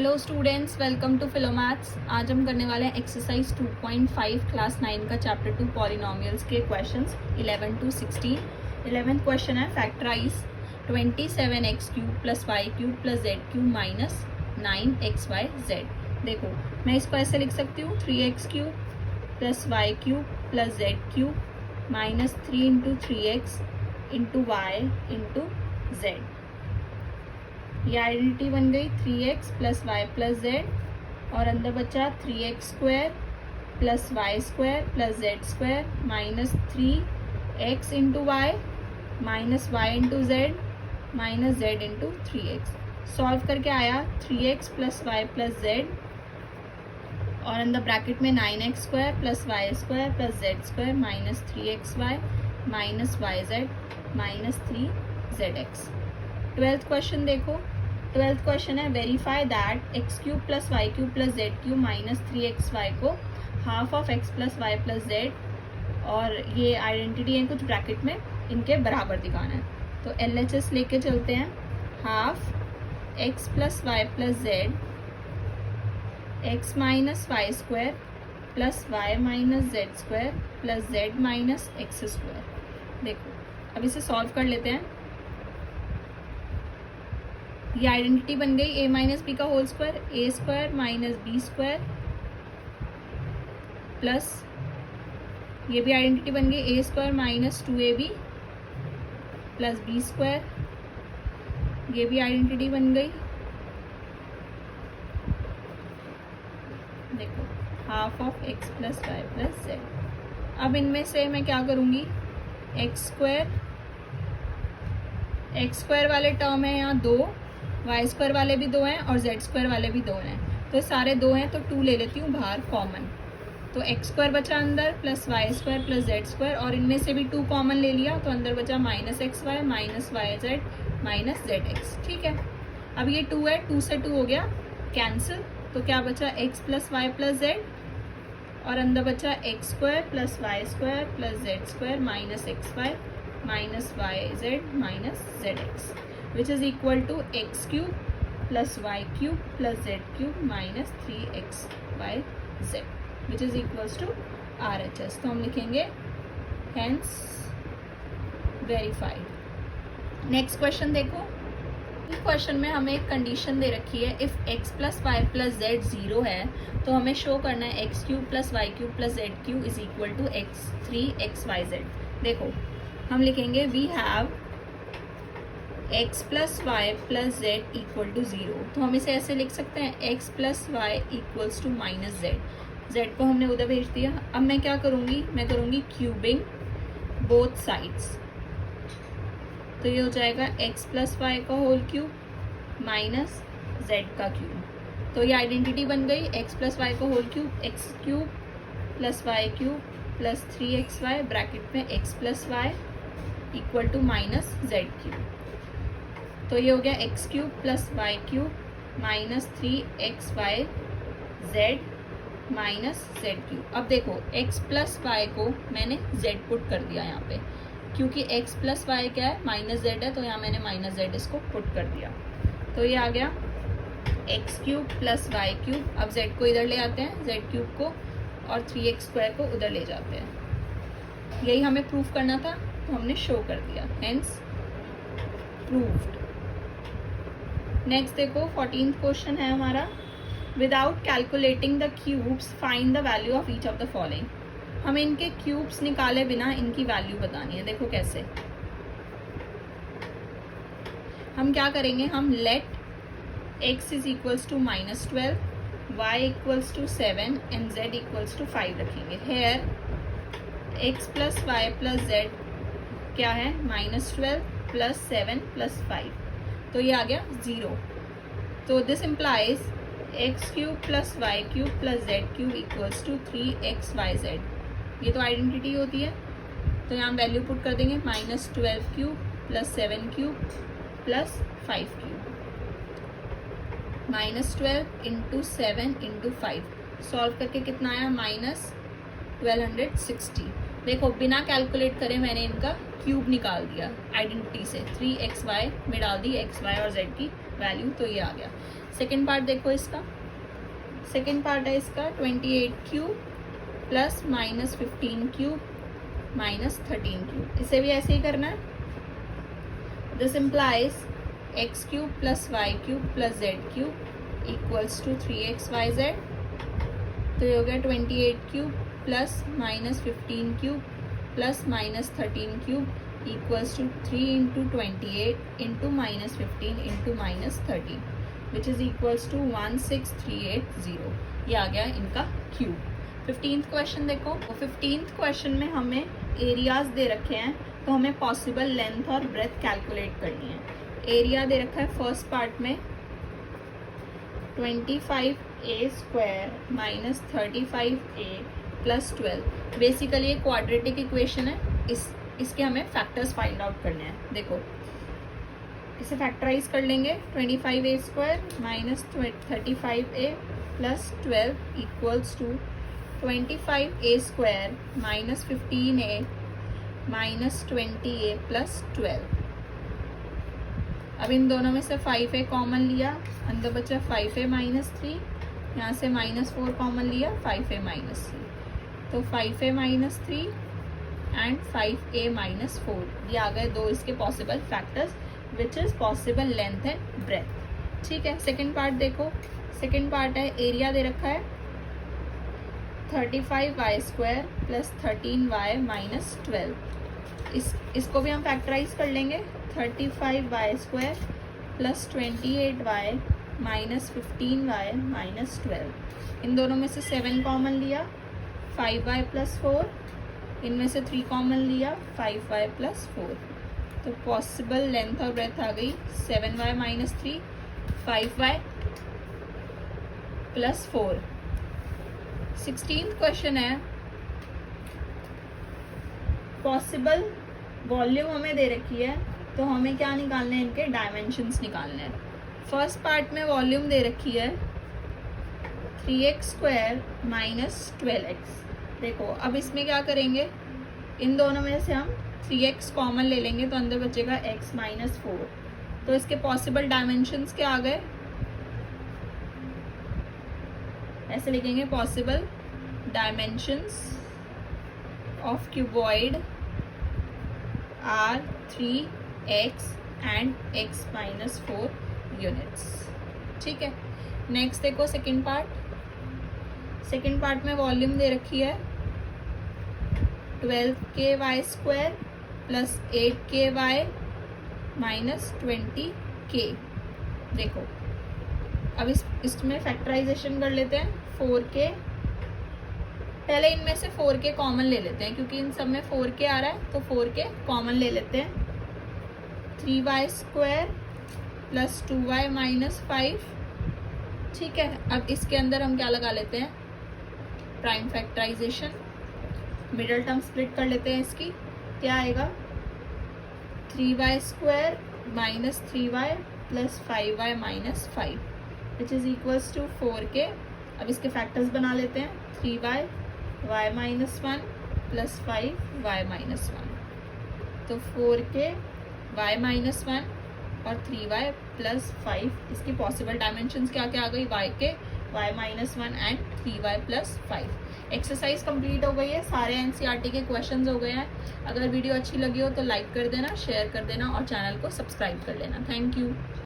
Hello students, welcome to Philomaths. आज हम करने वाले हैं एक्सरसाइज 2.5 क्लास 9 का चैप्टर 2 पॉलिनोमियल्स के क्वेश्चंस 11 to 16। 11th क्वेश्चन है factorise 27x cube plus y cube plus z cube minus 9xyz। देखो मैं इसको ऐसे लिख सकती हूँ 3x cube plus y cube plus z cube minus 3 into 3x into y into z. ये आइडेंटिटी बन गई 3x plus Y plus z और अंदर बचा 3x square plus y square plus z square minus 3x into y minus y into z minus z into 3x। Solve करके आया 3x plus Y plus z और अंदर bracket में 9x square plus y square plus z square minus 3xy minus y z minus 3zx। 12th question देखो। 12th question है verify that x cube plus y cube plus z cube minus 3xy को half of x plus Y plus z और ये identity है कुछ bracket में इनके बराबर दिखाना है। तो LHS लेके चलते हैं। Half x plus Y plus z x minus y square plus y minus z square plus z minus x square. देखो अब इसे सॉल्व कर लेते हैं। ये आइडेंटिटी बन गई a माइनस बी का whole square A square minus B square plus ये भी आइडेंटिटी बन गई A square minus 2ab plus B square. ये भी आइडेंटिटी बन गई। देखो half of x plus Y plus Z. अब इनमें से मैं क्या करूँगी एक्स स्क्वायर वाले टर्म है यहाँ 2, वाई स्क्वायर वाले भी 2 हैं और जेड स्क्वायर वाले भी 2 हैं। तो सारे 2 हैं तो 2 ले लेती हूँ बाहर कॉमन। तो एक्स स्क्वायर बचा अंदर plus y square plus z square और इनमें से भी 2 कॉमन ले लिया तो अंदर बचा minus x y minus y z minus z x. ठीक है, अब ये 2 है, 2 से 2 हो गया कैंसिल। तो क्या बचा x plus Y plus z और अंदर बचा x square plus y square plus z square minus x y minus y z minus z x which is equal to x cube plus y cube plus z cube minus 3xyz which is equals to RHS। तो हम लिखेंगे hence verified. Next question देखो। इस question में हमें एक condition दे रखी है if x plus Y plus z 0 है तो हमें शो करना है x cube plus y cube plus z cube is equal to x3xyz। देखो हम लिखेंगे we have x plus Y plus z equal to 0। तो हम इसे ऐसे लिख सकते हैं x plus y equals to minus z. Z को हमने उधर भेज दिया। अब मैं क्या करूँगी, मैं करूँगी क्यूबिंग बोथ साइड्स। तो ये हो जाएगा x प्लस वाई का होल क्यूब माइनस जेड का क्यूब। तो ये आइडेंटिटी बन गई x प्लस वाई का whole cube x cube plus y cube plus 3xy bracket में x plus y equal to minus z cube. तो ये हो गया x cube plus y cube minus 3xy जेड माइनस जेड क्यूब। अब देखो x plus Y को मैंने z पुट कर दिया यहाँ पे क्योंकि x प्लस वाई क्या है माइनस जेड है तो यहाँ मैंने माइनस जेड इसको पुट कर दिया। तो ये आ गया x cube plus y cube. अब z को इधर ले आते हैं, z क्यूब को और 3x स्क्वायर को उधर ले जाते हैं। यही हमें प्रूफ करना था तो हमने शो कर दिया, हेंस प्रूव्ड। नेक्स्ट देखो 14th क्वेश्चन है हमारा without calculating the cubes find the value of each of the following. हमें इनके क्यूब्स निकाले बिना इनकी वैल्यू बतानी है। देखो कैसे हम क्या करेंगे, हम let x is equals to minus 12 y equals to 7 and z equals to 5 रखेंगे। Here x plus Y plus z क्या है माइनस 12 प्लस 7 प्लस 5। तो ये आ गया 0। तो this implies x cube plus y cube plus z cube equals to 3xyz। ये तो आइडेंटिटी होती है तो यहाँ वैल्यू पुट कर देंगे minus 12 cube plus 7 cube plus 5 cube minus 12 into 7 into 5। Solve करके कितना आया माइनस 1260। देखो बिना कैलकुलेट करे मैंने इनका क्यूब निकाल दिया आइडेंटिटी से। 3xy में डाल दी xy और z की वैल्यू, तो ये आ गया। सेकेंड पार्ट देखो इसका, सेकेंड पार्ट है इसका 28 cube plus minus 15 cube minus 13 cube, इसे भी ऐसे ही करना है। This implies x cube plus y cube plus z cube equals to 3xyz। तो ये हो गया 28 cube plus minus 15 cube plus minus 13 cube equals to 3 into 28 into minus 15 into minus 13 which is equals to 16380। ये आ गया इनका cube. 15th question देखो, 15th question में हमें एरियाज दे रखे हैं, तो हमें पॉसिबल लेंथ और ब्रेथ कैलकुलेट करनी है। एरिया दे रखा है फर्स्ट पार्ट में 25a square minus 35a plus 12। Basically ये क्वाड्रेटिक इक्वेशन है, इसके हमें फैक्टर्स फाइंड आउट करने हैं। देखो इसे फैक्टराइज कर लेंगे, 25a square minus 35a plus 12 equals to 25a square minus 15a minus 20a plus 12। अब इन दोनों में से 5a कॉमन लिया, अंदर बचा 5a माइनस 3, यहाँ से माइनस 4 कॉमन लिया, 5a माइनस 3, तो 5a minus 3 and 5a minus 4, ये आ गए दो इसके possible factors which is possible length and breadth. ठीक है, सेकेंड पार्ट देखो, सेकेंड पार्ट है एरिया दे रखा है 35y square plus 13y minus 12। इसको भी हम फैक्टराइज कर लेंगे, 35y square plus 28y minus 15y minus 12। इन दोनों में से 7 कॉमन लिया, 5y प्लस 4, इनमें से 3 कॉमन लिया, 5y प्लस 4, तो पॉसिबल लेंथ और ब्रेथ आ गई 7y minus 3, 5y plus 4। 16th question है, पॉसिबल वॉल्यूम हमें दे रखी है, तो हमें क्या निकालने हैं, इनके डायमेंशंस निकालने हैं। फर्स्ट पार्ट में वॉल्यूम दे रखी है 3x स्क्वायर माइनस 12x। देखो अब इसमें क्या करेंगे, इन दोनों में से हम 3x कॉमन ले लेंगे, तो अंदर बचेगा x माइनस 4। तो इसके पॉसिबल डायमेंशंस क्या आ गए, ऐसे लिखेंगे, possible dimensions of cuboid are 3x and x minus 4 units. ठीक है, नेक्स्ट देखो सेकेंड पार्ट, सेकेंड पार्ट में वॉल्यूम दे रखी है 12k square plus 8k minus 20k। देखो अब इसमें फैक्टराइजेशन कर लेते हैं, 4k, पहले इनमें से 4k कॉमन ले लेते हैं, क्योंकि इन सब में 4k आ रहा है, तो 4k कॉमन ले लेते हैं। 3y square plus 2y minus 5। ठीक है, अब इसके अंदर हम क्या लगा लेते हैं, prime factorisation, middle term split कर लेते हैं इसकी, क्या आएगा 3y square minus 3y plus 5y minus 5 which is equals to 4k। अब इसके फैक्टर्स बना लेते हैं, 3y y minus 1 plus 5y minus 1, तो 4k y माइनस 1 और 3y प्लस 5। इसकी पॉसिबल डायमेंशंस क्या क्या आ गई, y minus 1 and 3y plus 5। Exercise complete हो गई है, सारे एनसीईआरटी के क्वेश्चंस हो गए हैं। अगर वीडियो अच्छी लगी हो तो लाइक कर देना, शेयर कर देना और चैनल को सब्सक्राइब कर लेना। Thank you.